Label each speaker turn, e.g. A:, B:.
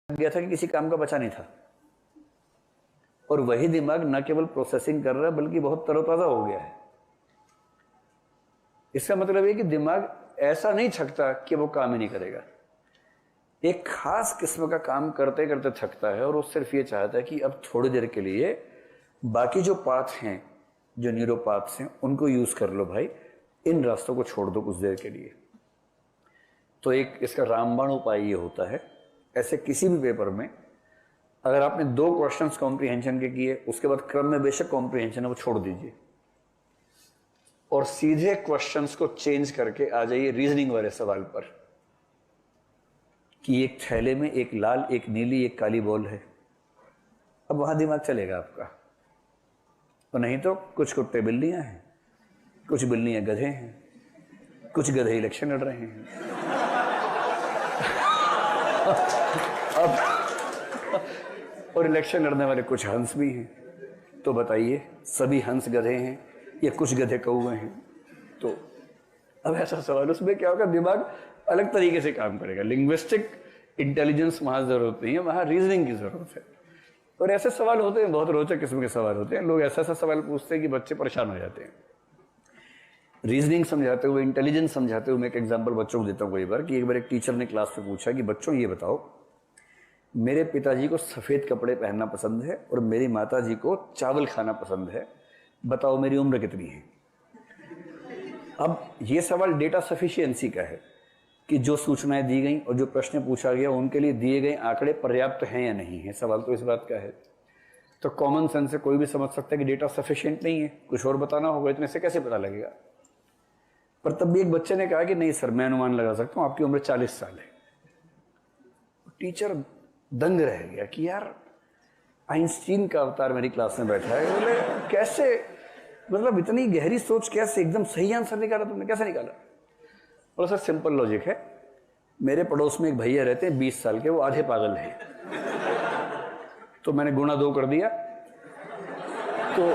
A: गया था कि किसी काम का बचा नहीं था, और वही दिमाग न केवल प्रोसेसिंग कर रहा है बल्कि बहुत तरोताजा हो गया है। इसका मतलब है कि दिमाग ऐसा नहीं थकता कि वो काम ही नहीं करेगा, एक खास किस्म का काम करते करते थकता है और वो सिर्फ ये चाहता है कि अब थोड़ी देर के लिए बाकी जो पाथ हैं, जो न्यूरोपाथ्स हैं, उनको यूज कर लो भाई, इन रास्तों को छोड़ दो कुछ देर के लिए। तो एक इसका रामबाण उपाय ये होता है, ऐसे किसी भी पेपर में अगर आपने 2 क्वेश्चंस कॉम्प्रिहेंशन के किए, उसके बाद क्रम में बेशक कॉम्प्रिहेंशन है वो छोड़ दीजिए और सीधे क्वेश्चंस को चेंज करके आ जाइए रीजनिंग वाले सवाल पर कि एक थैले में एक लाल, एक नीली, एक काली बॉल है। अब वहां दिमाग चलेगा आपका। और नहीं तो कुछ कुत्ते बिल्लियां हैं, कुछ बिल्लियां गधे हैं, कुछ गधे इलेक्शन लड़ रहे हैं। अब और इलेक्शन लड़ने वाले कुछ हंस भी हैं। तो बताइए, सभी हंस गधे हैं या कुछ गधे कौवे हैं? तो अब ऐसा सवाल, उसमें क्या होगा, दिमाग अलग तरीके से काम करेगा। लिंग्विस्टिक इंटेलिजेंस वहां जरूरत नहीं है, वहां रीजनिंग की जरूरत है। और ऐसे सवाल होते हैं, बहुत रोचक किस्म के सवाल होते हैं। लोग ऐसा सवाल पूछते हैं कि बच्चे परेशान हो जाते हैं। रीजनिंग समझाते हुए, इंटेलिजेंस समझाते हुए मैं एक एग्जांपल बच्चों को देता हूँ कई बार कि एक बार एक टीचर ने क्लास में पूछा कि बच्चों ये बताओ, मेरे पिताजी को सफेद कपड़े पहनना पसंद है और मेरी माताजी को चावल खाना पसंद है, बताओ मेरी उम्र कितनी है? अब ये सवाल डेटा सफिशिएंसी का है कि जो सूचनाएं दी गई और जो प्रश्न पूछा गया उनके लिए दिए गए आंकड़े पर्याप्त हैं या नहीं है। सवाल तो इस बात का है। तो कॉमन सेंस से कोई भी समझ सकता है कि डेटा सफिशिएंट नहीं है, कुछ और बताना होगा, इतने से कैसे पता लगेगा? पर तब भी एक बच्चे ने कहा कि नहीं सर, मैं अनुमान लगा सकता हूं, आपकी उम्र 40 साल है। टीचर दंग रह गया कि यार आइंस्टीन का अवतार मेरी क्लास में बैठा है। बोले कैसे, मतलब इतनी गहरी सोच कैसे, एकदम सही आंसर निकाला तुमने, कैसे निकाला? और सर सिंपल लॉजिक है, मेरे पड़ोस में एक भैया रहते हैं 20 साल के, वो आधे पागल हैं, तो मैंने गुणा 2 कर दिया तो